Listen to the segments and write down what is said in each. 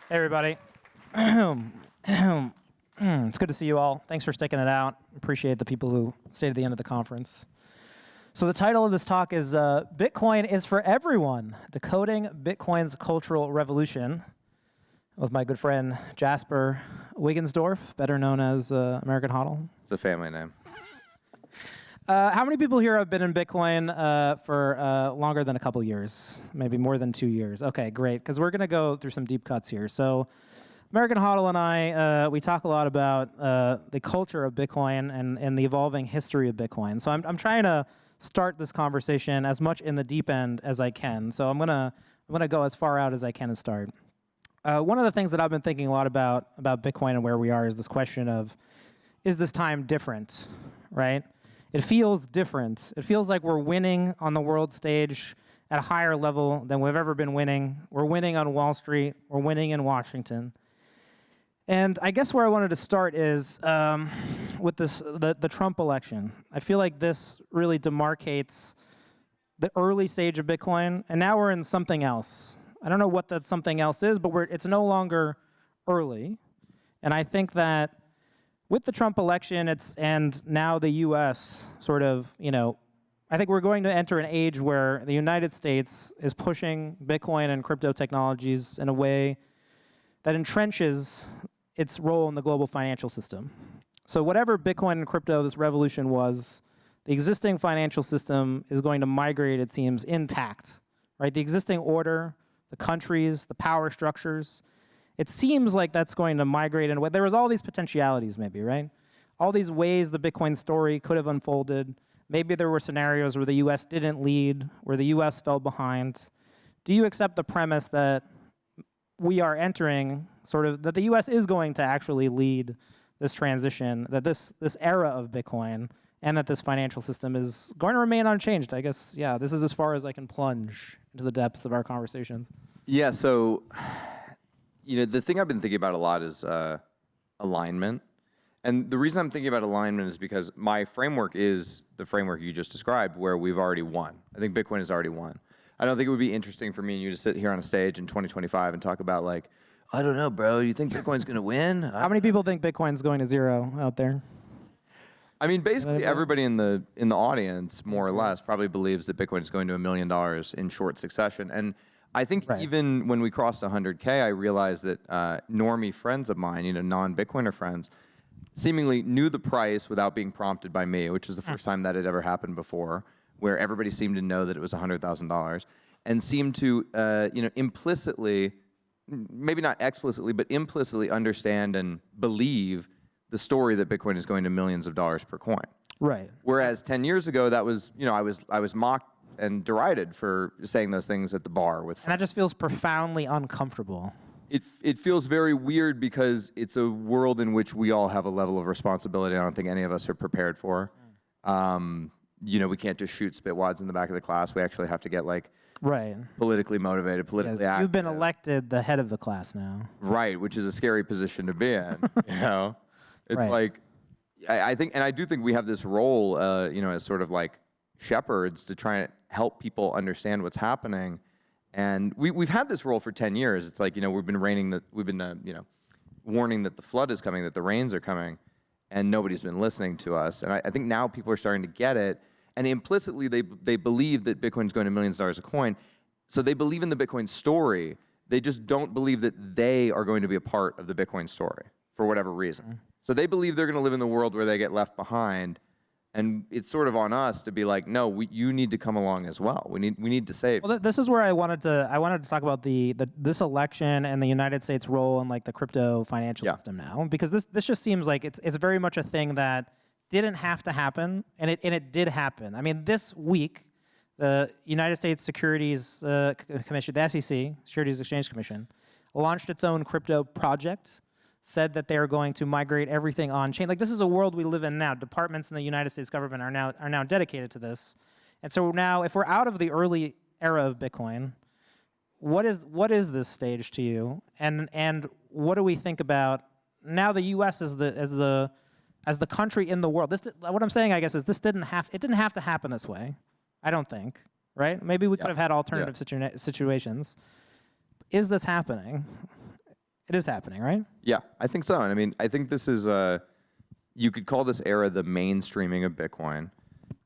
Hey, everybody. It's good to see you all. Thanks for sticking it out. Appreciate the people who stayed at the end of the conference. So the title of this talk is Bitcoin is for Everyone, Decoding Bitcoin's Cultural Revolution, with my good friend Jasper Wigginsdorf, better known as AmericanHODL. It's a family name. How many people here have been in Bitcoin for longer than a couple years? Maybe more than 2 years. Okay, great, because we're going to go through some deep cuts here. So AmericanHODL and I, we talk a lot about the culture of Bitcoin and the evolving history of Bitcoin. So I'm trying to start this conversation as much in the deep end as I can. So I'm gonna go as far out as I can and start. One of the things that I've been thinking a lot about Bitcoin and where we are is this question of, is this time different, right? It feels different. It feels like we're winning on the world stage at a higher level than we've ever been winning. We're winning on Wall Street. We're winning in Washington. And I guess where I wanted to start is with the Trump election. I feel like this really demarcates the early stage of Bitcoin, and now we're in something else. I don't know what that something else is, but it's no longer early. And I think that with the Trump election, and now the U.S. sort of, I think we're going to enter an age where the United States is pushing Bitcoin and crypto technologies in a way that entrenches its role in the global financial system. So whatever Bitcoin and crypto, this revolution was, the existing financial system is going to migrate, it seems, intact, right? The existing order, the countries, the power structures, it seems like that's going to migrate in a way. There was all these potentialities maybe, right? All these ways the Bitcoin story could have unfolded. Maybe there were scenarios where the US didn't lead, where the US fell behind. Do you accept the premise that we are entering that the US is going to actually lead this transition, that this era of Bitcoin, and that this financial system is going to remain unchanged? I guess, yeah, this is as far as I can plunge into the depths of our conversations. Yeah, so, the thing I've been thinking about a lot is alignment. And the reason I'm thinking about alignment is because my framework is the framework you just described, where we've already won. I think Bitcoin has already won. I don't think it would be interesting for me and you to sit here on a stage in 2025 and talk about, like, I don't know, bro, you think Bitcoin's going to win? How many people think Bitcoin's going to zero out there? I mean, basically everybody in the audience, more or less, probably believes that Bitcoin is going to $1 million in short succession. And I think even when we crossed 100K, I realized that normie friends of mine, non-Bitcoiner friends, seemingly knew the price without being prompted by me, which is the first time that had ever happened before, where everybody seemed to know that it was $100,000, and seemed to, implicitly, maybe not explicitly, but implicitly understand and believe the story that Bitcoin is going to millions of dollars per coin. Right. Whereas 10 years ago, that was, I was mocked and derided for saying those things at the bar with friends. And that just feels profoundly uncomfortable. It feels very weird because it's a world in which we all have a level of responsibility I don't think any of us are prepared for. We can't just shoot spitwads in the back of the class. We actually have to get politically motivated, politically active. You've been elected the head of the class now. Right, which is a scary position to be in. It's like, I think, and I do think we have this role, as sort of like shepherds to try and help people understand what's happening. And we've had this role for 10 years. It's like, we've been warning that the flood is coming, that the rains are coming, and nobody's been listening to us. And I think now people are starting to get it. And implicitly, they believe that Bitcoin's going to millions of dollars a coin. So they believe in the Bitcoin story. They just don't believe that they are going to be a part of the Bitcoin story for whatever reason. So they believe they're going to live in the world where they get left behind. And it's sort of on us to be like, no, you need to come along as well. We need to save. Well, this is where I wanted to talk about this election and the United States role in the crypto financial system now, because this just seems like it's very much a thing that didn't have to happen, and it did happen. I mean, this week, the United States Securities Commission, the SEC, Securities Exchange Commission, launched its own crypto project. Said that they are going to migrate everything on chain. This is a world we live in now. Departments in the United States government are now dedicated to this. And so now, if we're out of the early era of Bitcoin, what is this stage to you? And what do we think about now? The U.S. as the country in the world. What I'm saying, I guess, is it didn't have to happen this way. I don't think, right? Maybe we could have had alternative situations. Is this happening? It is happening, right? Yeah, I think so. And I mean, I think this is you could call this era the mainstreaming of Bitcoin,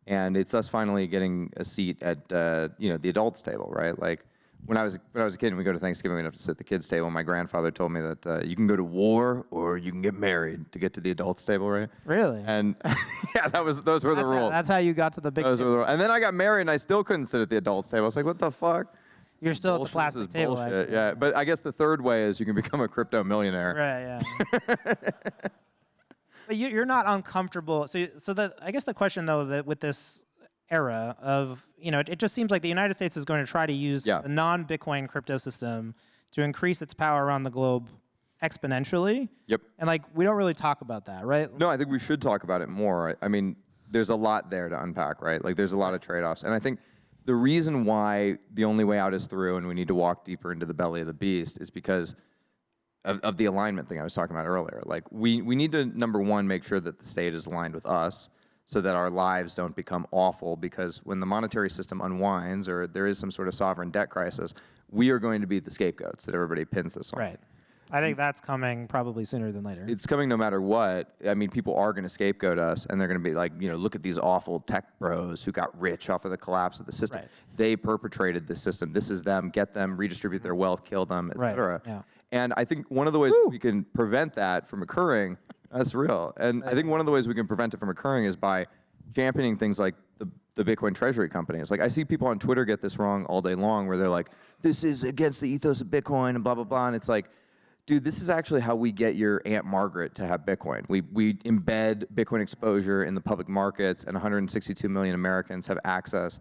and it's us finally getting a seat at the adults table, right? Like when I was a kid and we go to Thanksgiving, we'd have to sit at the kids table. My grandfather told me that you can go to war or you can get married to get to the adults table, right? Really? And yeah, those were the rules. That's how you got to the big Those were the table. rules. And then I got married and I still couldn't sit at the adults table. I was like, what the fuck? You're still at the Bullshit. plastic This is table, bullshit. actually. Yeah, but I guess the third way is you can become a crypto millionaire. Right, yeah. But you're not uncomfortable. I guess the question, though, that with this era of, it just seems like the United States is going to try to use the non-Bitcoin crypto system to increase its power around the globe exponentially. Yep. And, we don't really talk about that, right? No, I think we should talk about it more. I mean, there's a lot there to unpack, right? Like, there's a lot of trade-offs. And I think the reason why the only way out is through and we need to walk deeper into the belly of the beast is because of the alignment thing I was talking about earlier. Like, we need to, number one, make sure that the state is aligned with us so that our lives don't become awful, because when the monetary system unwinds or there is some sort of sovereign debt crisis, we are going to be the scapegoats that everybody pins this on. Right. I think that's coming probably sooner than later. It's coming no matter what. I mean, people are going to scapegoat us, and they're going to be like, look at these awful tech bros who got rich off of the collapse of the system. Right. They perpetrated the system. This is them. Get them, redistribute their wealth, kill them, et cetera. Yeah. And I think one of the ways we can prevent that from occurring, that's real. And I think one of the ways we can prevent it from occurring is by championing things like the Bitcoin Treasury companies. Like, I see people on Twitter get this wrong all day long, where they're like, this is against the ethos of Bitcoin and blah, blah, blah. And it's like, dude, this is actually how we get your Aunt Margaret to have Bitcoin. We embed Bitcoin exposure in the public markets, and 162 million Americans have access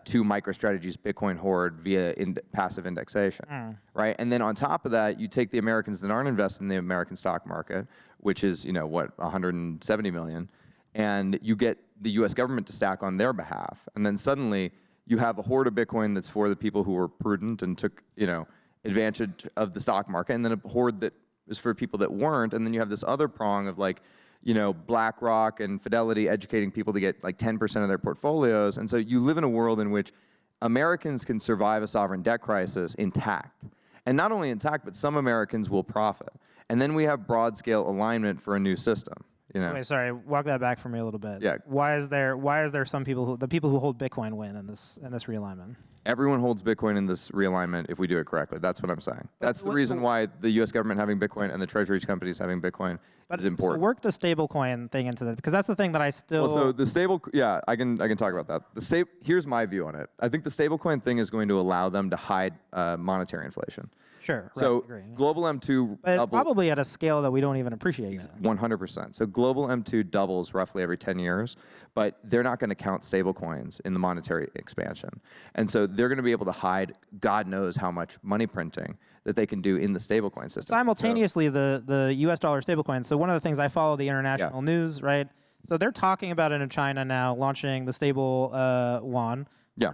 to MicroStrategy's Bitcoin hoard via passive indexation, right? And then on top of that, you take the Americans that aren't invested in the American stock market, which is, 170 million, and you get the U.S. government to stack on their behalf. And then suddenly you have a hoard of Bitcoin that's for the people who were prudent and took, advantage of the stock market, and then a hoard that is for people that weren't. And then you have this other prong of BlackRock and Fidelity educating people to get 10% of their portfolios. And so you live in a world in which Americans can survive a sovereign debt crisis intact. And not only intact, but some Americans will profit. And then we have broad scale alignment for a new system. Wait, sorry, walk that back for me a little bit. Yeah. Why is there some people the people who hold Bitcoin win in this realignment? Everyone holds Bitcoin in this realignment if we do it correctly. That's what I'm saying. That's the reason why the U.S. government having Bitcoin and the Treasury companies having Bitcoin is important. So work the stablecoin thing into that, because that's the thing that I still. Well, so the I can talk about that. Here's my view on it. I think the stablecoin thing is going to allow them to hide monetary inflation. Sure. So right, agree. global M2 but probably at a scale that we don't even appreciate yet. 100%. So global M2 doubles roughly every 10 years, but they're not going to count stablecoins in the monetary expansion. And so they're going to be able to hide God knows how much money printing that they can do in the stablecoin system. Simultaneously, the U.S. dollar stablecoin. So one of the things I follow the international news, right? So they're talking about it in China now, launching the stable yuan. Yeah.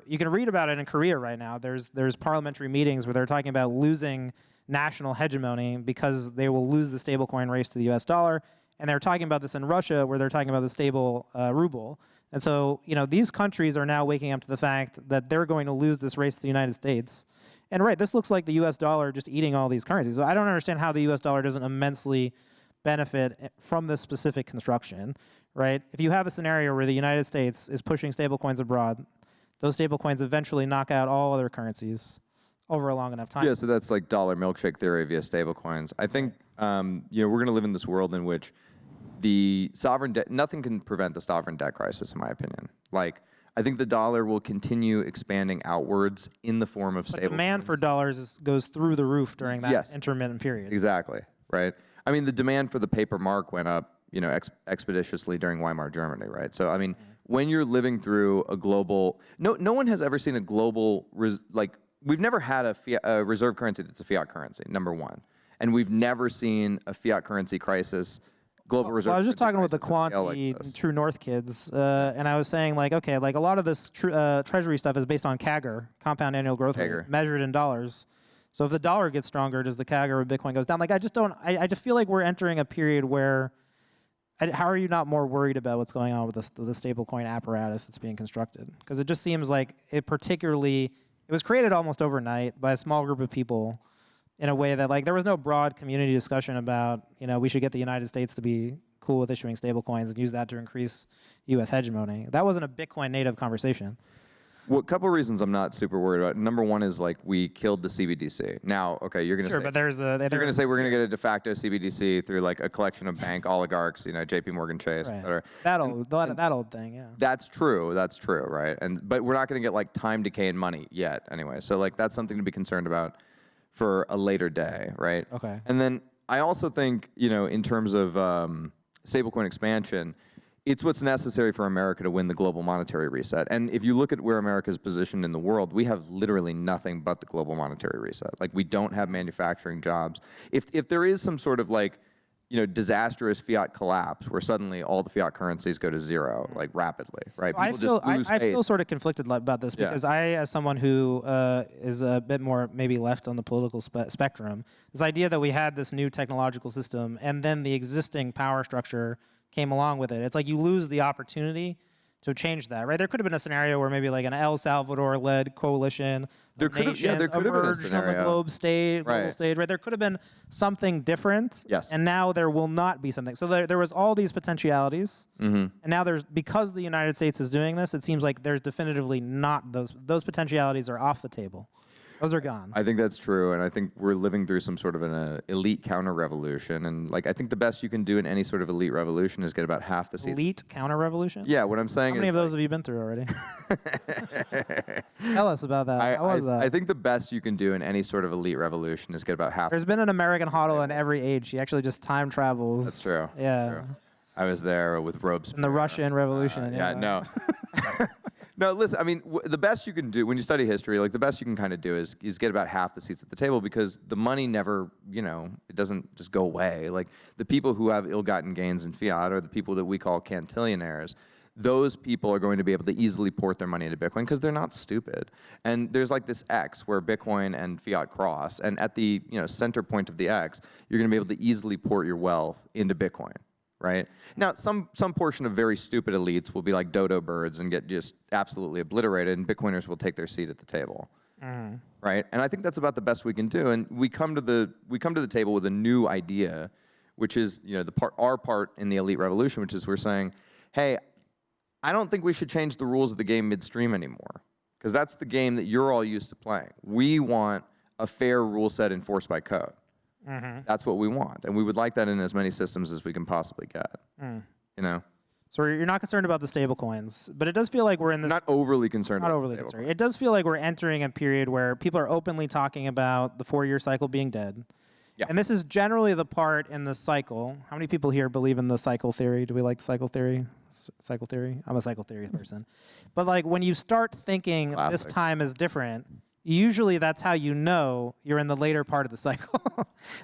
You can read about it in Korea right now. There's parliamentary meetings where they're talking about losing national hegemony because they will lose the stablecoin race to the U.S. dollar. And they're talking about this in Russia, where they're talking about the stable ruble. And so, these countries are now waking up to the fact that they're going to lose this race to the United States. And this looks like the U.S. dollar just eating all these currencies. So I don't understand how the U.S. dollar doesn't immensely benefit from this specific construction, right? If you have a scenario where the United States is pushing stablecoins abroad, those stablecoins eventually knock out all other currencies over a long enough time. Yeah, so that's like dollar milkshake theory via stablecoins. I think we're going to live in this world in which the sovereign debt, nothing can prevent the sovereign debt crisis, in my opinion. I think the dollar will continue expanding outwards in the form of stablecoins. But demand for dollars goes through the roof during that intermittent period. Exactly, right? I mean, the demand for the paper mark went up, expeditiously during Weimar Germany, right? So, I mean, when you're living through a global, no one has ever seen a global, we've never had a reserve currency that's a fiat currency, number one. And we've never seen a fiat currency crisis, global reserve. Well, I was just talking with the quantity True North kids, and I was saying, a lot of this Treasury stuff is based on CAGR, compound annual growth rate, measured in dollars. So if the dollar gets stronger, does the CAGR of Bitcoin goes down? I just feel like we're entering a period where, how are you not more worried about what's going on with the stablecoin apparatus that's being constructed? Because it just seems like it was created almost overnight by a small group of people in a way that like there was no broad community discussion about, you know, we should get the United States to be cool with issuing stablecoins and use that to increase U.S. hegemony. That wasn't a Bitcoin native conversation. Well, a couple of reasons I'm not super worried about. Number one is like we killed the CBDC. Now, okay, you're going to Sure, say, but there's a... you're going to say we're going to get a de facto CBDC through like a collection of bank oligarchs, you know, JP Morgan Chase, Right. et cetera. That old thing, yeah. That's true, right? But we're not going to get like time decay in money yet anyway. So like that's something to be concerned about for a later day, right? Okay. And then I also think, you know, in terms of stablecoin expansion, it's what's necessary for America to win the global monetary reset. And if you look at where America's positioned in the world, we have literally nothing but the global monetary reset. Like we don't have manufacturing jobs. If there is some sort of like, you know, disastrous fiat collapse where suddenly all the fiat currencies go to zero, like rapidly, right? People I feel sort of conflicted about this because I, as someone who is a bit more maybe left on the political spectrum, this idea that we had this new technological system and then the existing power structure came along with it. It's like you lose the opportunity to change that, right? There could have been a scenario where maybe like an El Salvador-led coalition there could have been a scenario on the global stage, right? There could have been something different, yes. And now there will not be something. So there was all these potentialities, and now because the United States is doing this, it seems like there's definitively not those potentialities are off the table. Those are gone. I think that's true, and I think we're living through some sort of an elite counter-revolution, and like I think the best you can do in any sort of elite revolution is get about half the seats. Elite counter-revolution? Yeah, what I'm saying is... How many of those have you been through already? Tell us about that. How was that? I think the best you can do in any sort of elite revolution is get about half... There's been an American HODL in every age. He actually just time travels. That's true. Yeah. That's true. I was there with Robespierre. In the Russian Revolution. No. No, listen, I mean, the best you can do, when you study history, like the best you can kind of do is get about half the seats at the table because the money never, you know, it doesn't just go away. Like the people who have ill-gotten gains in fiat are the people that we call cantillionaires. Those people are going to be able to easily port their money into Bitcoin because they're not stupid. And there's like this X where Bitcoin and fiat cross, and at the, you know, center point of the X, you're going to be able to easily port your wealth into Bitcoin. Right? Now, some portion of very stupid elites will be like dodo birds and get just absolutely obliterated, and Bitcoiners will take their seat at the table. Right? And I think that's about the best we can do. And we come to the table with a new idea, which is, you know, our part in the elite revolution, which is we're saying, hey, I don't think we should change the rules of the game midstream anymore, because that's the game that you're all used to playing. We want a fair rule set enforced by code. That's what we want, and we would like that in as many systems as we can possibly get. You know. So you're not concerned about the stablecoins, but it does feel like we're in this. Not overly concerned. Not overly concerned. It does feel like we're entering a period where people are openly talking about the 4-year cycle being dead. Yeah. And this is generally the part in the cycle. How many people here believe in the cycle theory? Do we like cycle theory? Cycle theory? I'm a cycle theory person. But like when you start thinking this time is different, usually that's how you know you're in the later part of the cycle.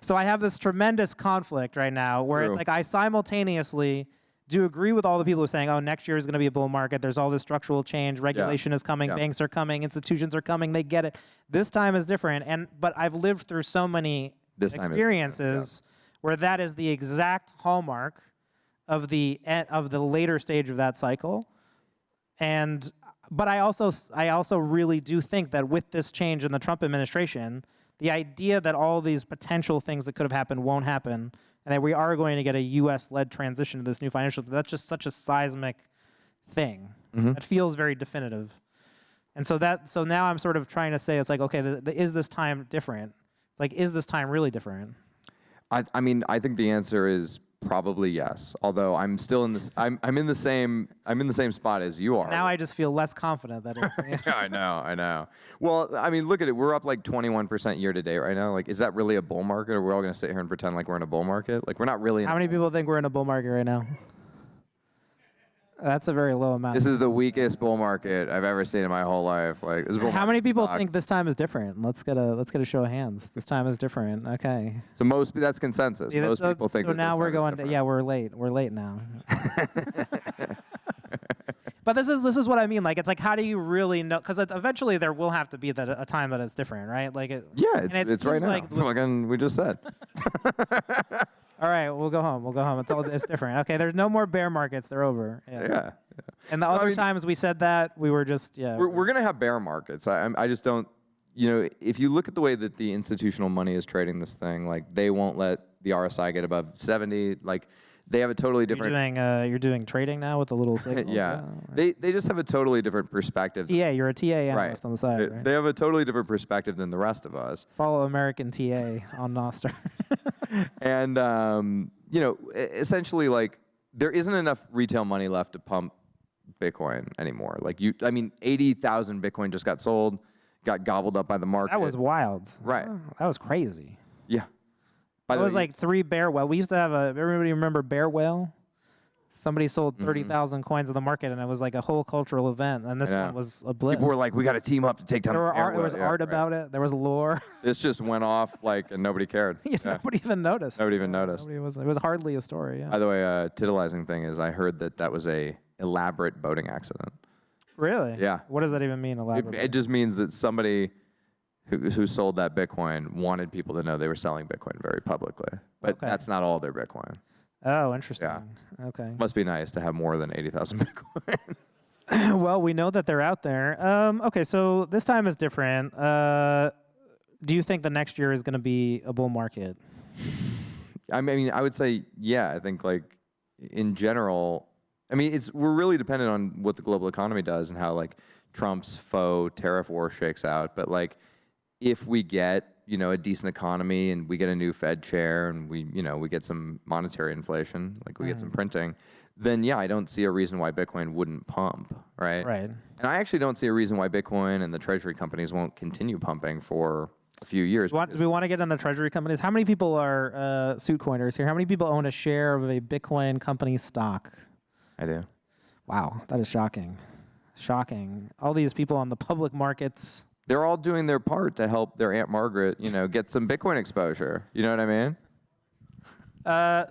So I have this tremendous conflict right now where it's like I simultaneously do agree with all the people who are saying, oh, next year is going to be a bull market. There's all this structural change. Regulation is coming. Banks are coming. Institutions are coming. They get it. This time is different. But I've lived through so many experiences where that is the exact hallmark of the later stage of that cycle. But I also really do think that with this change in the Trump administration, the idea that all these potential things that could have happened won't happen, and that we are going to get a U.S.-led transition to this new financial, that's just such a seismic thing. It feels very definitive. And so now I'm sort of trying to say, it's like, okay, is this time different? It's like, is this time really different? I mean, I think the answer is probably yes. Although I'm still in this, I'm in the same spot as you are. Now I just feel less confident that it's. I know. Well, I mean, look at it. We're up like 21% year to date right now. Like, is that really a bull market, or we're all going to sit here and pretend like we're in a bull market? Like, we're not really. How many people think we're in a bull market right now? That's a very low amount. This is the weakest bull market I've ever seen in my whole life. Like, this bull how many people sucks. think this time is different? Let's get a show of hands. This time is different. Okay. So that's consensus. Most people think. So that now we're going. Yeah, we're late. We're late now. But this is what I mean. Like, it's like, how do you really know? Because eventually there will have to be a time that it's different, right? Like, it's right now. Like we just said. All right, we'll go home. It's different. Okay, there's no more bear markets. They're over. Yeah. And the other times we said that, we were just We're gonna have bear markets. I just don't. if you look at the way that the institutional money is trading this thing, like they won't let the RSI get above 70. Like they have a totally different. You're doing trading now with the little signals. Yeah, they just have a totally different perspective. TA, you're a TA analyst on the side, right? They have a totally different perspective than the rest of us. Follow American TA on Nostr. And essentially, like there isn't enough retail money left to pump Bitcoin anymore. Like 80,000 Bitcoin just got sold. Got gobbled up by the market. That was wild. Right. Oh, that was crazy. Yeah. It was like 3 bear whale. We used to have everybody remember bear whale? Somebody sold 30,000 coins in the market, and it was like a whole cultural event. And this one was a blip. People were like, we got to team up to take down There was art about it. There was lore. This just went off and nobody cared. Nobody even noticed. Nobody even noticed. It was hardly a story. Yeah. By the way, titillizing thing is I heard that was a elaborate boating accident. Really? Yeah. What does that even mean, elaborate? It just means that somebody who sold that Bitcoin wanted people to know they were selling Bitcoin very publicly. But that's not all their Bitcoin. Oh, interesting. Yeah. Okay. Must be nice to have more than 80,000 Bitcoin. Well, we know that they're out there. Okay, so this time is different. Do you think the next year is going to be a bull market? I mean, I would say, yeah. I think, like, in general, I mean, we're really dependent on what the global economy does and how, like, Trump's faux tariff war shakes out. But, like, if we get, a decent economy and we get a new Fed chair and we get some monetary inflation, like we get some printing, then yeah, I don't see a reason why Bitcoin wouldn't pump, right? Right. And I actually don't see a reason why Bitcoin and the Treasury companies won't continue pumping for a few years. Do we want to get on the Treasury companies? How many people are suit coiners here? How many people own a share of a Bitcoin company stock? I do. Wow, that is shocking. Shocking. All these people on the public markets. They're all doing their part to help their Aunt Margaret, get some Bitcoin exposure. You know what I mean?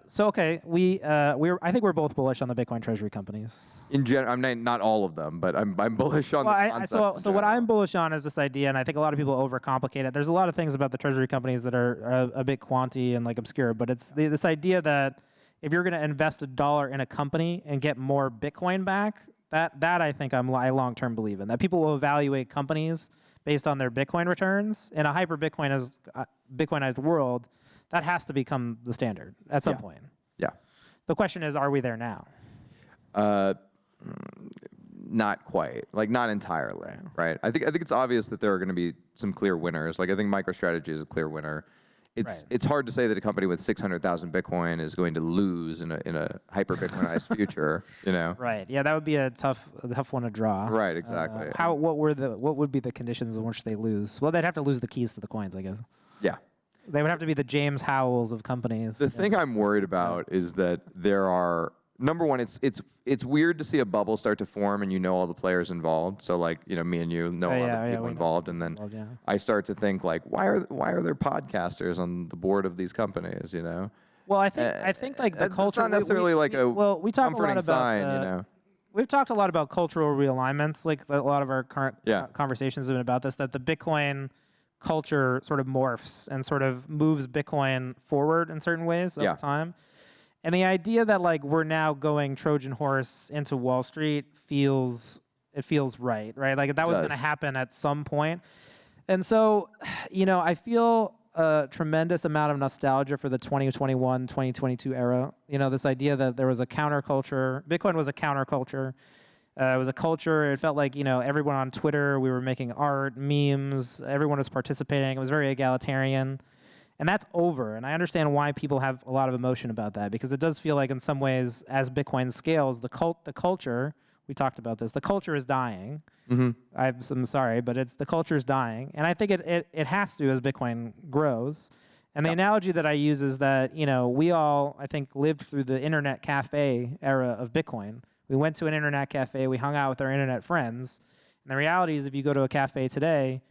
So okay, I think we're both bullish on the Bitcoin Treasury companies. In general, I'm not all of them, but I'm bullish on the concept. So what I'm bullish on is this idea, and I think a lot of people overcomplicate it. There's a lot of things about the Treasury companies that are a bit quanty and like obscure, but it's this idea that if you're going to invest $1 in a company and get more Bitcoin back, that I think I long-term believe in. That people will evaluate companies based on their Bitcoin returns in a Bitcoinized world. That has to become the standard at some point. Yeah. The question is, are we there now? Not quite. Like, not entirely, right? I think it's obvious that there are going to be some clear winners. Like, I think MicroStrategy is a clear winner. It's hard to say that a company with 600,000 Bitcoin is going to lose in a hyper Bitcoinized future. Right. Yeah, that would be a tough one to draw. Right. Exactly. What would be the conditions in which they lose? Well, they'd have to lose the keys to the coins, I guess. Yeah. They would have to be the James Howells of companies. The thing I'm worried about is that there are, number one, it's weird to see a bubble start to form and all the players involved. So like, me and you know all the people involved, and then I start to think like, why are there podcasters on the board of these companies? Well, I think like the culture. It's not necessarily we talk a lot about sign, We've talked a lot about cultural realignments. Like a lot of our current conversations have been about this. That the Bitcoin culture sort of morphs and sort of moves Bitcoin forward in certain ways over time. And the idea that like we're now going Trojan horse into Wall Street feels right? Like that was going to happen at some point. And so, I feel a tremendous amount of nostalgia for the 2021, 2022 era. This idea that there was a counterculture. Bitcoin was a counterculture. It was a culture. It felt like, everyone on Twitter, we were making art, memes, everyone was participating. It was very egalitarian. And that's over. And I understand why people have a lot of emotion about that, because it does feel like in some ways, as Bitcoin scales, the culture, we talked about this, the culture is dying. Mm-hmm. I'm sorry, but the culture is dying. And I think it has to as Bitcoin grows. And the analogy that I use is that, we all, I think, lived through the internet cafe era of Bitcoin. We went to an internet cafe, we hung out with our internet friends. And the reality is if you go to a cafe today,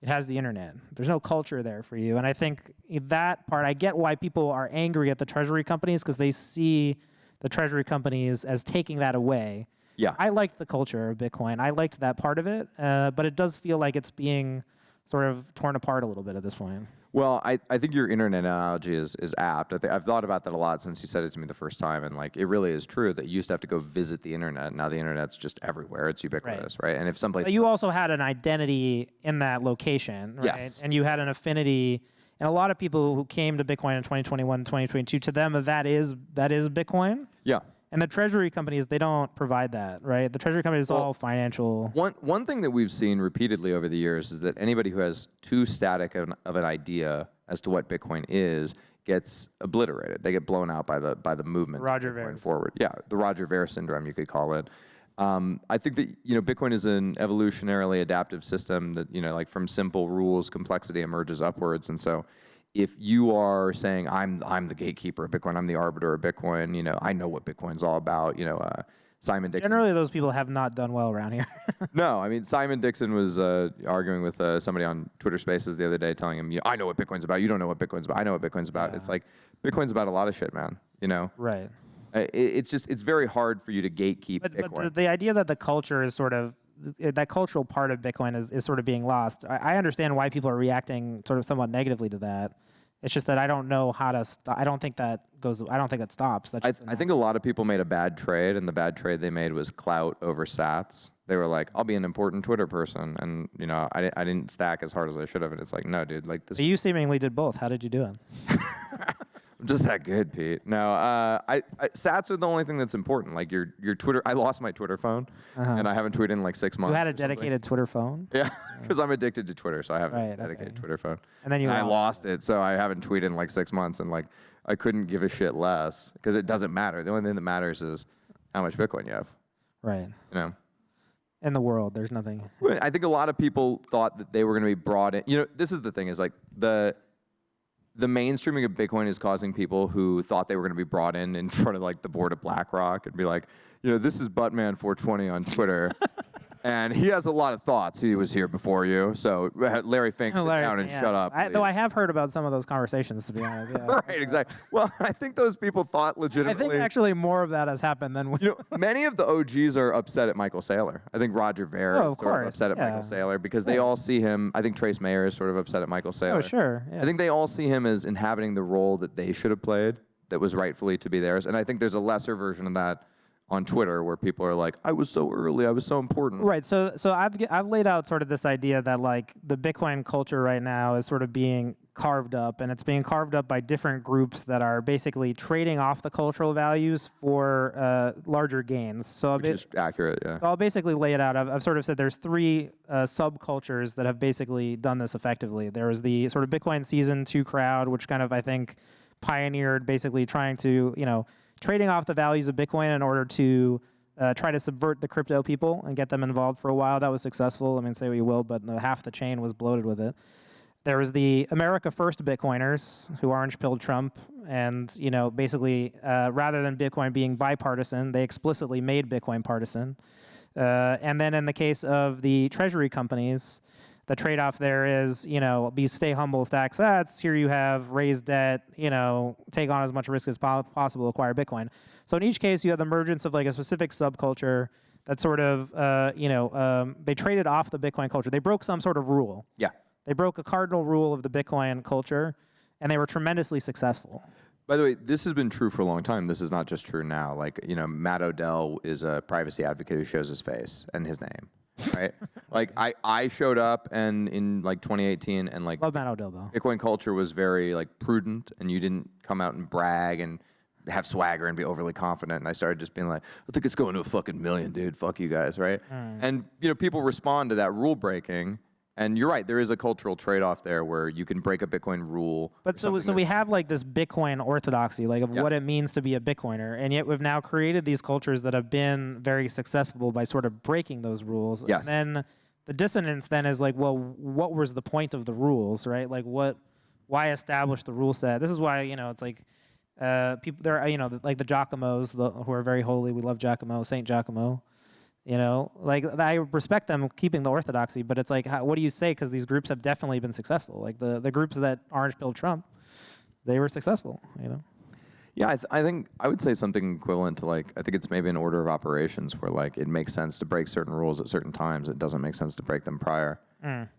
it has the internet. There's no culture there for you. And I think that part, I get why people are angry at the Treasury companies, because they see the Treasury companies as taking that away. Yeah. I liked the culture of Bitcoin. I liked that part of it. But it does feel like it's being sort of torn apart a little bit at this point. Well, I think your internet analogy is apt. I've thought about that a lot since you said it to me the first time, and like it really is true that you used to have to go visit the internet. Now the internet's just everywhere; it's ubiquitous, right? And if someplace, but you also had an identity in that location, right? Yes. And you had an affinity. And a lot of people who came to Bitcoin in 2021, 2022, to them that is Bitcoin. Yeah. And the Treasury companies, they don't provide that, right? The Treasury companies are all financial. One thing that we've seen repeatedly over the years is that anybody who has too static of an idea as to what Bitcoin is gets obliterated. They get blown out by the movement. Roger going Ver. forward. Yeah, the Roger Ver syndrome, you could call it. I think that Bitcoin is an evolutionarily adaptive system that like from simple rules, complexity emerges upwards, and so. If you are saying I'm the gatekeeper of Bitcoin, I'm the arbiter of Bitcoin, I know what Bitcoin's all about. Simon Dixon. Generally, those people have not done well around here. No, I mean Simon Dixon was arguing with somebody on Twitter Spaces the other day, telling him, I know what Bitcoin's about. You don't know what Bitcoin's about. I know what Bitcoin's about. Yeah. It's like Bitcoin's about a lot of shit, man. Right. It's very hard for you to gatekeep Bitcoin. But the idea that the culture is sort of that cultural part of Bitcoin is sort of being lost. I understand why people are reacting sort of somewhat negatively to that. It's just that I don't know how to. I don't think that stops. I think a lot of people made a bad trade, and the bad trade they made was clout over sats. They were like, "I'll be an important Twitter person," and I didn't stack as hard as I should have. And it's like, no, dude, like this. But you seemingly did both. How did you do it? I'm just that good, Pete. No, sats are the only thing that's important. Like your Twitter, I lost my Twitter phone, and I haven't tweeted in like 6 months. You had a dedicated Twitter phone? Yeah, because I'm addicted to Twitter, so I have a dedicated Twitter phone. And then I lost it, so I haven't tweeted in like 6 months, and like I couldn't give a shit less because it doesn't matter. The only thing that matters is how much Bitcoin you have. Right. In the world, there's nothing. I think a lot of people thought that they were going to be brought in. This is the thing: is like the mainstreaming of Bitcoin is causing people who thought they were going to be brought in front of like the board of BlackRock and be like, this is Buttman420 on Twitter, and he has a lot of thoughts. He was here before you, so Larry Fink, sit down and shut up. Though I have heard about some of those conversations, to be honest. Yeah. Right, exactly. Well, I think those people thought legitimately. I think actually more of that has happened than many of the OGs are upset at Michael Saylor. I think Roger Ver is sort of upset at Michael Saylor because they all see him. I think Trace Mayer is sort of upset at Michael Saylor. Oh, sure. Yeah. I think they all see him as inhabiting the role that they should have played, that was rightfully to be theirs. And I think there's a lesser version of that on Twitter where people are like, I was so early, I was so important. Right. So I've laid out sort of this idea that like the Bitcoin culture right now is sort of being carved up, and it's being carved up by different groups that are basically trading off the cultural values for larger gains. So which is accurate, yeah. So I'll basically lay it out. I've sort of said there's 3 subcultures that have basically done this effectively. There was the sort of Bitcoin Season 2 crowd, which kind of I think pioneered basically trying to trading off the values of Bitcoin in order to try to subvert the crypto people and get them involved for a while. That was successful. I mean, say what you will, but half the chain was bloated with it. There was the America First Bitcoiners who orange-pilled Trump, and basically rather than Bitcoin being bipartisan, they explicitly made Bitcoin partisan. And then in the case of the Treasury companies, the trade-off there is, be stay humble, stack sats. Here you have raise debt, take on as much risk as possible, acquire Bitcoin. So in each case, you have the emergence of like a specific subculture that sort of, they traded off the Bitcoin culture. They broke some sort of rule. Yeah. They broke a cardinal rule of the Bitcoin culture, and they were tremendously successful. By the way, this has been true for a long time. This is not just true now. Like, Matt Odell is a privacy advocate who shows his face and his name. Right, like I showed up and in like 2018 and like love Matt Odell though. Bitcoin culture was very like prudent, and you didn't come out and brag and have swagger and be overly confident. And I started just being like, I think it's going to a fucking million, dude. Fuck you guys, right? And people respond to that rule breaking. And you're right, there is a cultural trade-off there where you can break a Bitcoin rule. But so we have like this Bitcoin orthodoxy, like of what it means to be a Bitcoiner, and yet we've now created these cultures that have been very successful by sort of breaking those rules. Yes. And then the dissonance then is like, well, what was the point of the rules, right? Like why establish the rule set? This is why it's like people there, like the Giacomos, who are very holy. We love Giacomo, Saint Giacomo. Like I respect them keeping the orthodoxy, but it's like, what do you say? Because these groups have definitely been successful. Like the groups that orange-pilled Trump, they were successful. Yeah, I think I would say something equivalent to like, I think it's maybe an order of operations where like it makes sense to break certain rules at certain times. It doesn't make sense to break them prior,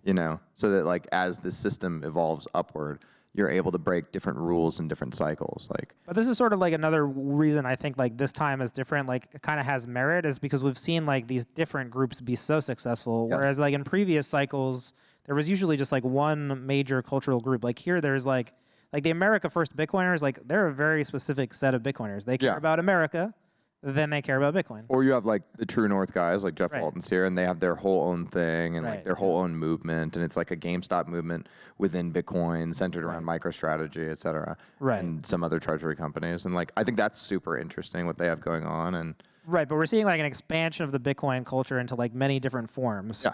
you know, so that like as the system evolves upward, you're able to break different rules in different cycles. Like, but this is sort of like another reason I think like this time is different, like it kind of has merit, is because we've seen like these different groups be so successful. Yes. Whereas like in previous cycles, there was usually just like one major cultural group. Like here, there's like the America First Bitcoiners, like they're a very specific set of Bitcoiners. They care about America, then they care about Bitcoin. Or you have like the True North guys, like Jeff Right. Walton's here, and they have their whole own thing and like Right. their whole own movement, and it's like a GameStop movement within Bitcoin, centered around MicroStrategy, et cetera, Right. and some other treasury companies. And like I think that's super interesting what they have going on. And Right, but we're seeing like an expansion of the Bitcoin culture into like many different forms. Yeah.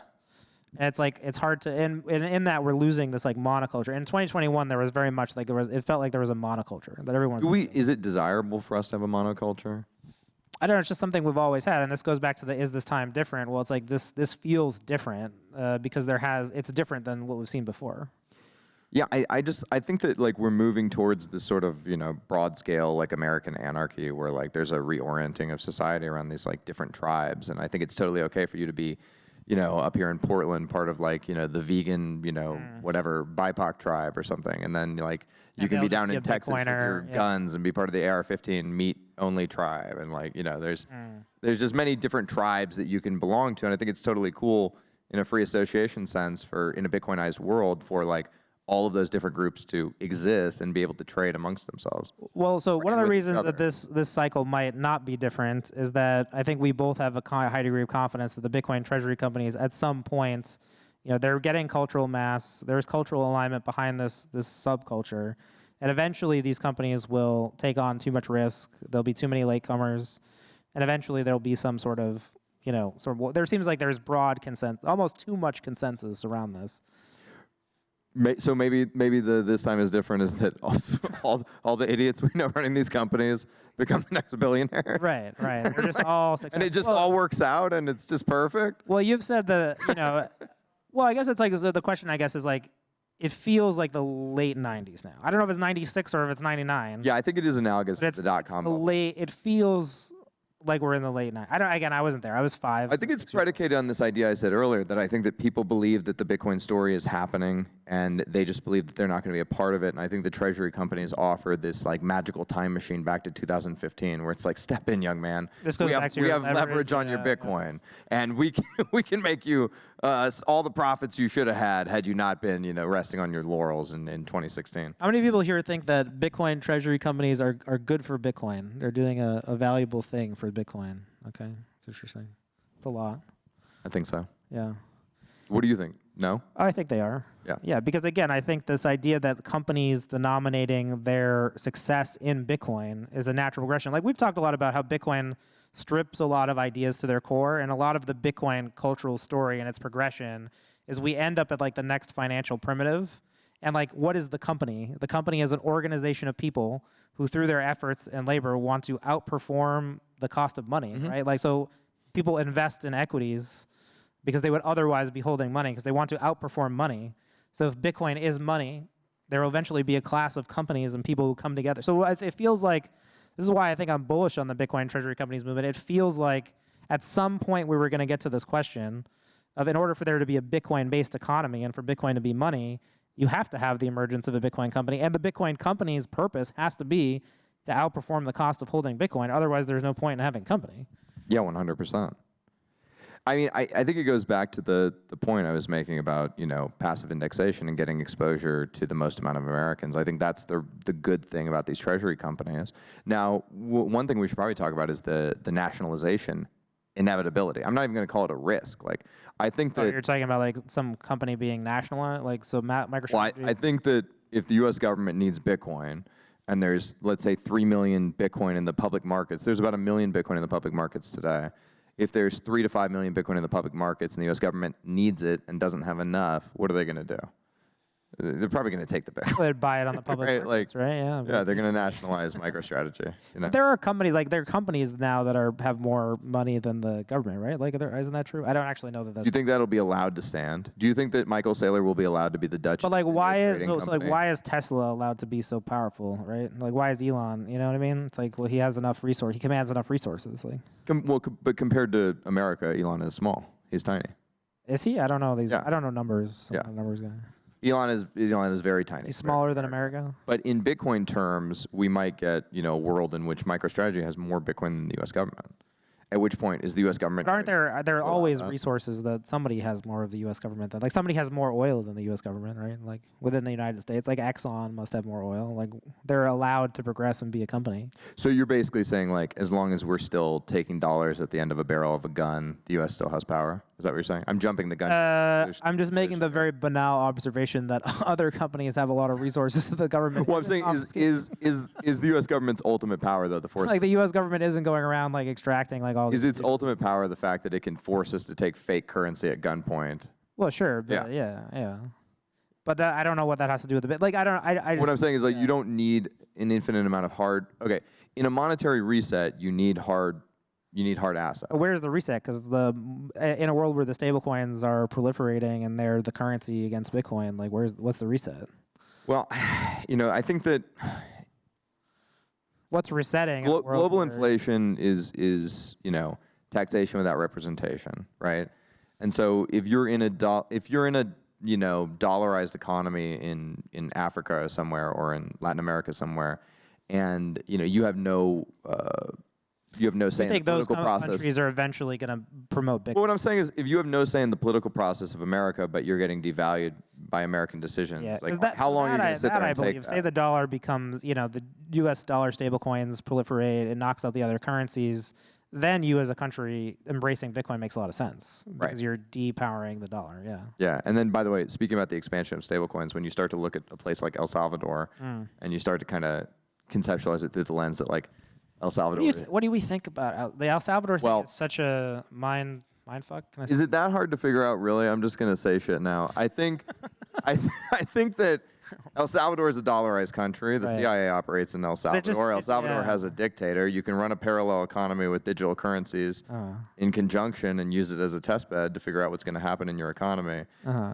And it's like it's hard to in that we're losing this like monoculture. In 2021, there was very much like it felt like there was a monoculture that everyone. is it desirable for us to have a monoculture? I don't know. It's just something we've always had, and this goes back to the is this time different? Well, it's like this feels different because it's different than what we've seen before. Yeah, I think that like we're moving towards this sort of, you know, broad scale like American anarchy where like there's a reorienting of society around these like different tribes, and I think it's totally okay for you to be, you know, up here in Portland, part of like, you know, the vegan, you know, whatever BIPOC tribe or something, and then like you can be down in Texas with your guns and be part of the AR-15 meat only tribe, and like, you know, there's just many different tribes that you can belong to, and I think it's totally cool in a free association sense for in a Bitcoinized world for like all of those different groups to exist and be able to trade amongst themselves. Well, so one of the reasons that this cycle might not be different is that I think we both have a high degree of confidence that the Bitcoin treasury companies at some point, you know, they're getting cultural mass. There's cultural alignment behind this subculture, and eventually these companies will take on too much risk. There'll be too many latecomers, and eventually there'll be some sort of, you know, there seems like there's broad consensus, almost too much consensus around this. So maybe this time is different is that all the idiots we know running these companies become the next billionaire. Right. They're just all successful. And it just all works out and it's just perfect. Well, you've said that, you know, well, I guess it's like, so the question I guess is like, it feels like the late 90s now. I don't know if it's 96 or if it's 99. Yeah, I think it is analogous to the dot-com bubble. It feels like we're in the late 90s. I wasn't there. I was 5. I think it's predicated on this idea I said earlier that I think that people believe that the Bitcoin story is happening and they just believe that they're not going to be a part of it. And I think the treasury companies offered this like magical time machine back to 2015 where it's like, step in, young man. This goes back to your leverage on your Bitcoin. And we can make you all the profits you should have had you not been, you know, resting on your laurels in 2016. How many people here think that Bitcoin treasury companies are good for Bitcoin? They're doing a valuable thing for Bitcoin. Okay, that's what you're saying. It's a lot. I think so. Yeah. What do you think? No? I think they are. Yeah. Yeah, because again, I think this idea that companies denominating their success in Bitcoin is a natural progression. Like we've talked a lot about how Bitcoin strips a lot of ideas to their core, and a lot of the Bitcoin cultural story and its progression is we end up at like the next financial primitive. And like, what is the company? The company is an organization of people who through their efforts and labor want to outperform the cost of money, right? Like, so people invest in equities because they would otherwise be holding money because they want to outperform money. So if Bitcoin is money, there will eventually be a class of companies and people who come together. So it feels like, this is why I think I'm bullish on the Bitcoin treasury companies movement. It feels like at some point we were going to get to this question of in order for there to be a Bitcoin-based economy and for Bitcoin to be money, you have to have the emergence of a Bitcoin company. And the Bitcoin company's purpose has to be to outperform the cost of holding Bitcoin. Otherwise, there's no point in having company. Yeah, 100%. I mean, I think it goes back to the point I was making about, you know, passive indexation and getting exposure to the most amount of Americans. I think that's the good thing about these treasury companies. Now, one thing we should probably talk about is the nationalization inevitability. I'm not even going to call it a risk. Like, I think that you're talking about like some company being nationalized, like so MicroStrategy. Well, I think that if the U.S. government needs Bitcoin, and there's let's say 3 million Bitcoin in the public markets, there's about 1 million Bitcoin in the public markets today. If there's 3 to 5 million Bitcoin in the public markets, and the U.S. government needs it and doesn't have enough, what are they going to do? They're probably going to take the Bitcoin. They'd buy it on the public Right, markets, right? Yeah. Yeah, they're going to nationalize MicroStrategy. You know? There are companies there are companies now that have more money than the government, right? Like, isn't that true? I don't actually know that. Do you think that'll be allowed to stand? Do you think that Michael Saylor will be allowed to be the Dutch? But like, why is company? why is Tesla allowed to be so powerful, right? Like, why is Elon? You know what I mean? It's like, well, he has enough resource. He commands enough resources. Like, but compared to America, Elon is small. He's tiny. Is he? I don't know these. Yeah. I don't know numbers. Yeah. Numbers guy. Elon is very tiny. He's smaller than America. But in Bitcoin terms, we might get a world in which MicroStrategy has more Bitcoin than the U.S. government. At which point is the U.S. government? But aren't there always resources that somebody has more of the U.S. government than? Like, somebody has more oil than the U.S. government, right? Like, within the United States, like Exxon must have more oil. Like, they're allowed to progress and be a company. So you're basically saying, like, as long as we're still taking dollars at the end of a barrel of a gun, the U.S. still has power? Is that what you're saying? I'm jumping the gun. I'm just making the very banal observation that other companies have a lot of resources that the government. Well, I'm saying is the U.S. government's ultimate power though the force? Like, the U.S. government isn't going around like extracting like all. Is its ultimate power the fact that it can force us to take fake currency at gunpoint? Well, sure, but yeah. But I don't know what that has to do with the bit. Like, What I'm saying is, like, you don't need an infinite amount of hard. Okay, in a monetary reset, you need hard assets. Where's the reset? Because in a world where the stablecoins are proliferating and they're the currency against Bitcoin, like, what's the reset? Well, I think that what's resetting? Global inflation is taxation without representation, right? And so if you're in a dollarized economy in Africa somewhere or in Latin America somewhere, and you have no say in the political process. Countries are eventually going to promote Bitcoin. But what I'm saying is, if you have no say in the political process of America, but you're getting devalued by American decisions, how long are you going to sit there and take that? Say the dollar becomes, the U.S. dollar stablecoins proliferate, it knocks out the other currencies, then you as a country embracing Bitcoin makes a lot of sense because you're depowering the dollar. Yeah. Yeah, and then by the way, speaking about the expansion of stablecoins, when you start to look at a place like El Salvador, and you start to kind of conceptualize it through the lens that like El Salvador. What do we think about the El Salvador thing? Is such a mind fuck. Is it that hard to figure out? Really, I'm just gonna say shit now. I think I think that El Salvador is a dollarized country. The CIA operates in El Salvador. El Salvador has a dictator. You can run a parallel economy with digital currencies in conjunction and use it as a test bed to figure out what's going to happen in your economy.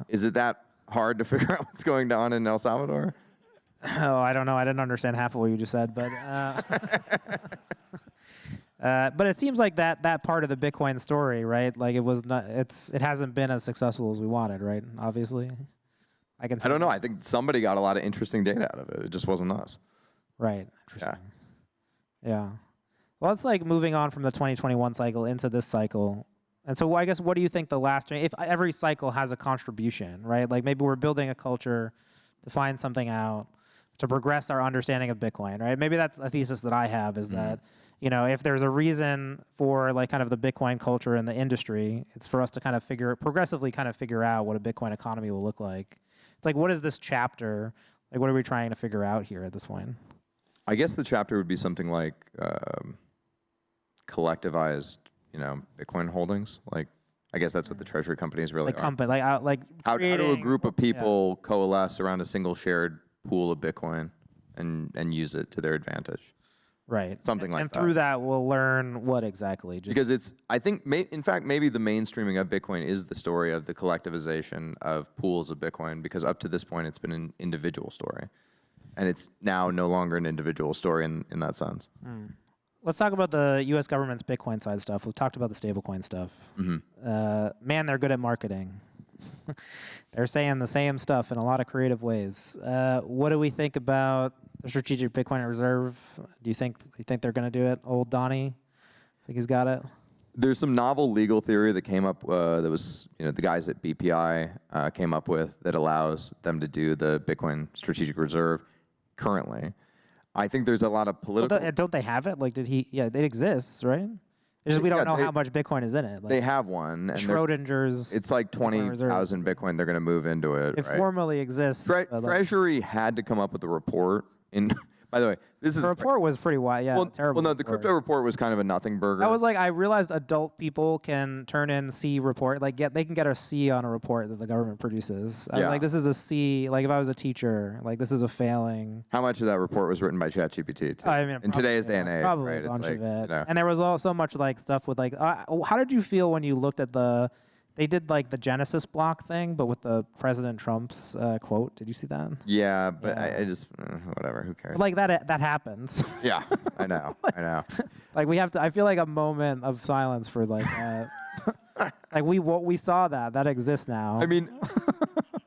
Is it that hard to figure out what's going on in El Salvador? Oh, I don't know. I didn't understand half of what you just said, but but it seems like that part of the Bitcoin story, right? Like, it hasn't been as successful as we wanted, right? Obviously. I don't know. I think somebody got a lot of interesting data out of it. It just wasn't us. Right. Interesting. Yeah. Well, it's like moving on from the 2021 cycle into this cycle. And so I guess, what do you think if every cycle has a contribution, right? Like, maybe we're building a culture to find something out, to progress our understanding of Bitcoin, right? Maybe that's a thesis that I have, is that, if there's a reason for like kind of the Bitcoin culture and the industry, it's for us to progressively figure out what a Bitcoin economy will look like. It's like, what is this chapter? Like, what are we trying to figure out here at this point? I guess the chapter would be something like collectivized, Bitcoin holdings. Like, I guess that's what the Treasury companies really are. How do a group of people coalesce around a single shared pool of Bitcoin and use it to their advantage? Right. Something like that. And through that, we'll learn what exactly. Because I think, in fact, maybe the mainstreaming of Bitcoin is the story of the collectivization of pools of Bitcoin, because up to this point, it's been an individual story. And it's now no longer an individual story in that sense. Let's talk about the U.S. government's Bitcoin side stuff. We've talked about the stablecoin stuff. Man, they're good at marketing. They're saying the same stuff in a lot of creative ways. What do we think about the strategic Bitcoin reserve? Do you think they're going to do it? Old Donnie, think he's got it? There's some novel legal theory that came up. That was the guys at BPI came up with, that allows them to do the Bitcoin strategic reserve currently. I think there's a lot of political. Well, don't they have it? Like, did he? Yeah, it exists, right? It's just we don't know how much Bitcoin is in it. Like, they have one. And Schrodinger's. It's like 20,000 Bitcoin. They're going to move into it. It formally exists. Treasury had to come up with a report. By By the way, this is The report was pretty wide. Yeah, terrible. Well, no, the report. crypto report was kind of a nothing burger. I was like, I realized adult people can turn in C report, like they can get a C on a report that the government produces. I was like, this is a C. Like if I was a teacher, like this is a failing. How much of that report was written by ChatGPT too? I mean, in today's day and age, probably right? a bunch of it. You know. And there was also much like stuff with like, how did you feel when you looked at they did like the Genesis block thing, but with the President Trump's quote. Did you see that? Yeah, but I just whatever. Who cares? Like that happens. Yeah, I know. I know. Like we have to. I feel like a moment of silence for like, like we saw that exists now. I mean,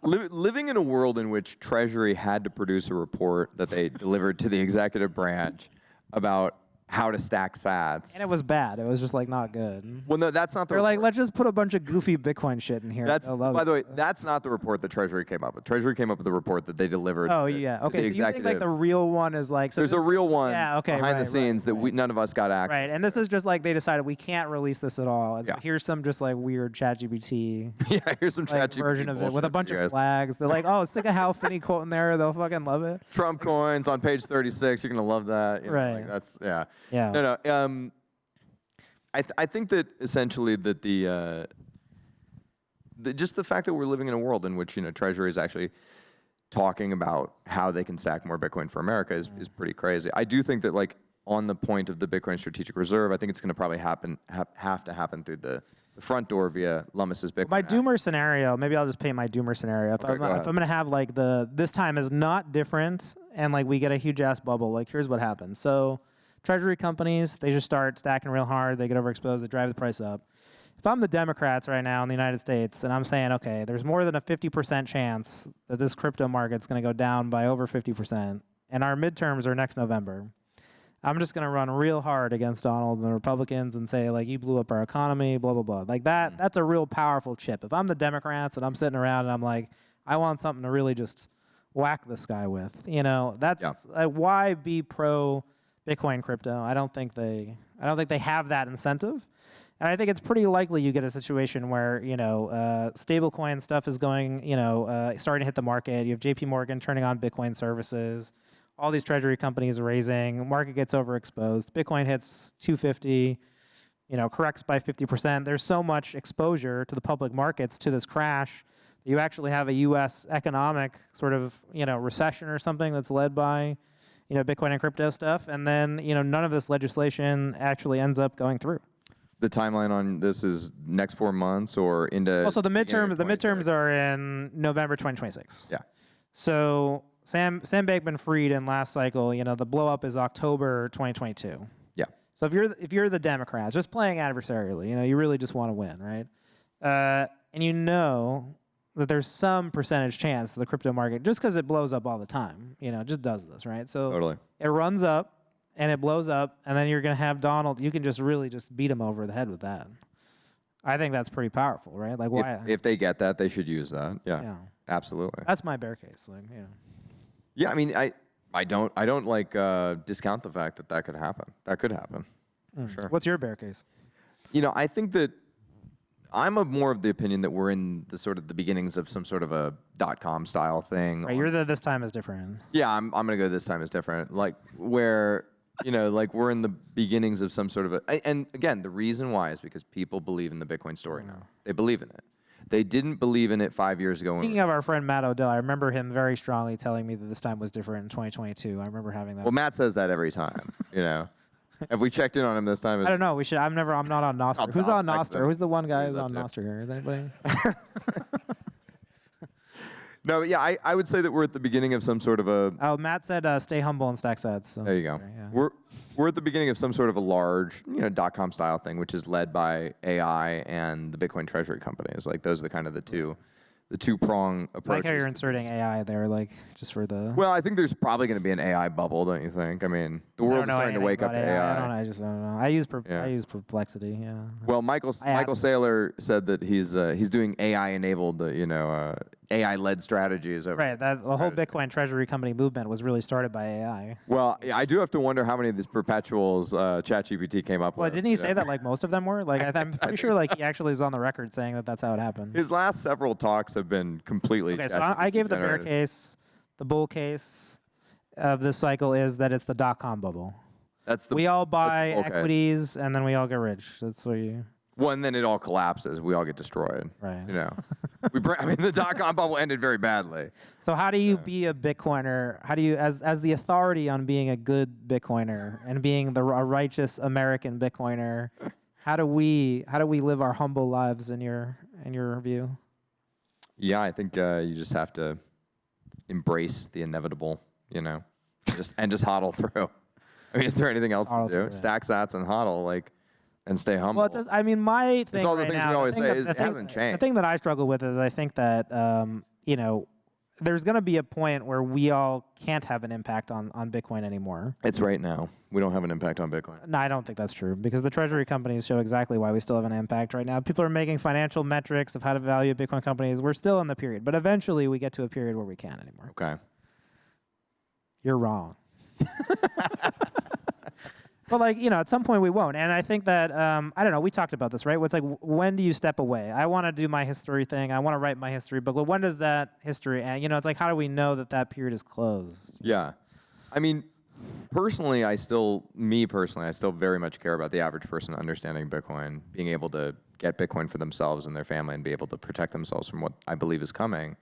living in a world in which Treasury had to produce a report that they delivered to the executive branch about how to stack sats. And it was bad. It was just like not good. Well, no, that's not the They're report. like, let's just put a bunch of goofy Bitcoin shit in here. By the way, that's not the report that Treasury came up with. Treasury came up with the report that they delivered. Oh, yeah. Okay, so you think like the real one is like... So there's a real one behind the scenes that none of us got access to. Right, and this is just like they decided we can't release this at all. It's here's some just like weird ChatGPT here's some like, ChatGPT version of it with a bunch of flags. They're like, oh, stick a Hal Finney quote in there. They'll fucking love it. Trump coins on page 36. You're going to love that. You know, right. Like that's, yeah. Yeah. No. I think that essentially that just the fact that we're living in a world in which Treasury is actually talking about how they can stack more Bitcoin for America is pretty crazy. I do think that like on the point of the Bitcoin strategic reserve, I think it's going to probably have to happen through the front door via Lummis's Bitcoin. My doomer scenario, maybe I'll just paint my doomer scenario. If I'm going to have like this time is not different and like we get a huge ass bubble, like here's what happens. So Treasury companies, they just start stacking real hard. They get overexposed. They drive the price up. If I'm the Democrats right now in the United States and I'm saying, okay, there's more than a 50% chance that this crypto market's going to go down by over 50%, and our midterms are next November, I'm just going to run real hard against Donald and the Republicans and say, like, you blew up our economy, blah, blah, blah. Like that's a real powerful chip. If I'm the Democrats and I'm sitting around and I'm like, I want something to really just whack this guy with, that's why be pro Bitcoin crypto. I don't think they have that incentive, and I think it's pretty likely you get a situation where stablecoin stuff is going, starting to hit the market. You have J.P. Morgan turning on Bitcoin services, all these treasury companies raising, market gets overexposed, Bitcoin hits 250, corrects by 50%. There's so much exposure to the public markets to this crash. You actually have a U.S. economic sort of recession or something that's led by Bitcoin and crypto stuff, and then, none of this legislation actually ends up going through. The timeline on this is next 4 months or into... Also, the midterms are in November 2026. Yeah. So Sam Bankman-Fried in last cycle, the blow up is October 2022. Yeah. So if you're the Democrats, just playing adversarially, you really just want to win, right? And that there's some percentage chance the crypto market, just because it blows up all the time, just does this, right? So totally. It runs up and it blows up, and then you're going to have Donald. You can just really just beat him over the head with that. I think that's pretty powerful, right? Like why? If they get that, they should use that. Yeah. Absolutely. That's my bear case. Like, Yeah, I mean, I don't like discount the fact that could happen. That could happen. Sure. What's your bear case? I think that I'm more of the opinion that we're in the sort of the beginnings of some sort of a .com style thing. Right, you're this time is different. Yeah, I'm going to go this time is different. Like where, like we're in the beginnings of some sort of and again, the reason why is because people believe in the Bitcoin story now. They believe in it. They didn't believe in it 5 years ago. Speaking of our friend Matt Odell, I remember him very strongly telling me that this time was different in 2022. I remember having that. Well, Matt says that every time, Have we checked in on him this time? I don't know. We should. I'm not on Nostr. Who's on Nostr? Who's the one guy who's on Nostr here? Is anybody? No, yeah, I would say that we're at the beginning of some sort of a... Oh, Matt said stay humble and stack sats. So. There you go. Yeah. We're at the beginning of some sort of a large, .com style thing, which is led by AI and the Bitcoin treasury companies. Like those are the kind of the two-prong approach. I like how you're inserting AI there, like just for the... Well, I think there's probably going to be an AI bubble, don't you think? I mean, the world is starting to wake up to AI. I just don't know. I use Perplexity, yeah. Well, Michael Saylor said that he's doing AI-enabled, AI-led strategies. Right, the whole Bitcoin treasury company movement was really started by AI. Well, I do have to wonder how many of these perpetuals ChatGPT came up with. Well, didn't he say that like most of them were? Like I'm pretty sure like he actually is on the record saying that that's how it happened. His last several talks have been completely Okay, so I gave the bear case, the bull case. of this cycle is that it's the dot-com bubble. We all buy equities and then we all get rich. That's what you. Well, and then it all collapses. We all get destroyed. Right. You know, the dot-com bubble ended very badly. So how do you be a Bitcoiner? How do you, as the authority on being a good Bitcoiner and being a righteous American Bitcoiner, how do we live our humble lives in your view? Yeah, I think you just have to embrace the inevitable. You know, just HODL through. I mean, is there anything else to do? Stack sats and HODL, and stay humble. Well, it does. I mean, my thing. It's all the right things now, we always say. It hasn't changed. The thing that I struggle with is I think that there's going to be a point where we all can't have an impact on Bitcoin anymore. It's right now. We don't have an impact on Bitcoin. No, I don't think that's true because the Treasury companies show exactly why we still have an impact right now. People are making financial metrics of how to value Bitcoin companies. We're still in the period, but eventually we get to a period where we can't anymore. Okay. You're wrong. But at some point we won't. And I think that, I don't know, we talked about this, right? It's like, when do you step away? I want to do my history thing. I want to write my history book. But when does that history end? It's like, how do we know that period is closed? Yeah. I mean, personally, I still very much care about the average person understanding Bitcoin, being able to get Bitcoin for themselves and their family and be able to protect themselves from what I believe is coming.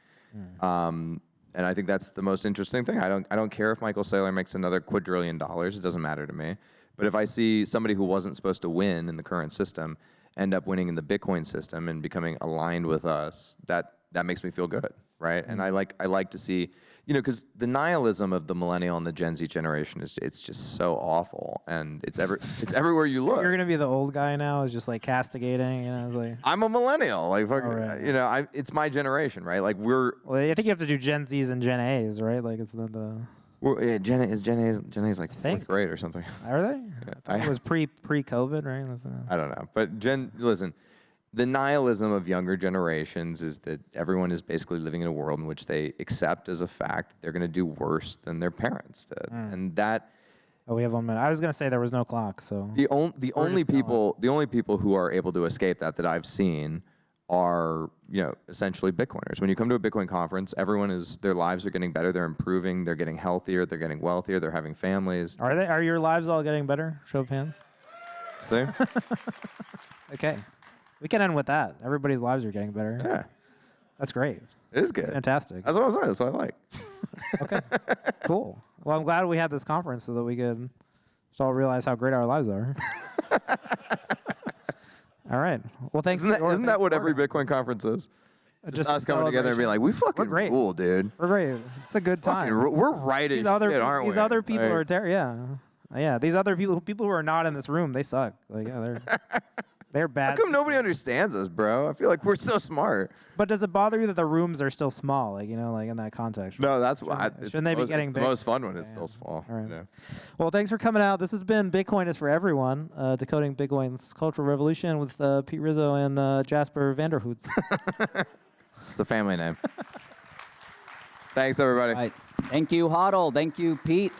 And I think that's the most interesting thing. I don't care if Michael Saylor makes another quadrillion dollars. It doesn't matter to me. But if I see somebody who wasn't supposed to win in the current system end up winning in the Bitcoin system and becoming aligned with us, that makes me feel good, right? And I like to see, because the nihilism of the millennial and the Gen Z generation it's just so awful, and it's everywhere you look. You're gonna be the old guy now, is just castigating, It's like, I'm a millennial, right. It's my generation, right? Well, I think you have to do Gen Zs and Gen As, right? It's the. Well, yeah, Gen A's like fourth grade or something. Are they? Yeah, it was pre-COVID, right? I don't know. But listen, the nihilism of younger generations is that everyone is basically living in a world in which they accept as a fact that they're going to do worse than their parents did. And that... Oh, we have 1 minute. I was going to say there was no clock, so... The only people who are able to escape that I've seen are, essentially Bitcoiners. When you come to a Bitcoin conference, their lives are getting better, they're improving, they're getting healthier, they're getting wealthier, they're having families. Are your lives all getting better? Show of hands. See? Okay. We can end with that. Everybody's lives are getting better. Yeah. That's great. It is good. It's fantastic. That's what I'm saying. That's what I like. Okay. Cool. Well, I'm glad we had this conference so that we could just all realize how great our lives are. All right. Well, thanks. Isn't that what every Bitcoin conference is? Just us coming together and being like, we fucking rule, dude. We're great. It's a good time. We're right as shit, aren't we? These other people are terrible. Yeah. These other people who are not in this room, they suck. They're bad. How come nobody understands us, bro? I feel like we're so smart. But does it bother you that the rooms are still small, in that context? No, that's why. Shouldn't they be getting big? It's the most fun when it's still small. All right. Well, thanks for coming out. This has been Bitcoin is for everyone, decoding Bitcoin's cultural revolution with Pete Rizzo and Jasper Vanderhoots. It's a family name. Thanks, everybody. All right. Thank you, HODL. Thank you, Pete.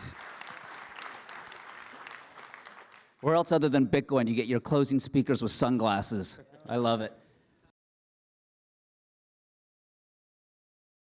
Where else other than Bitcoin you get your closing speakers with sunglasses? I love it.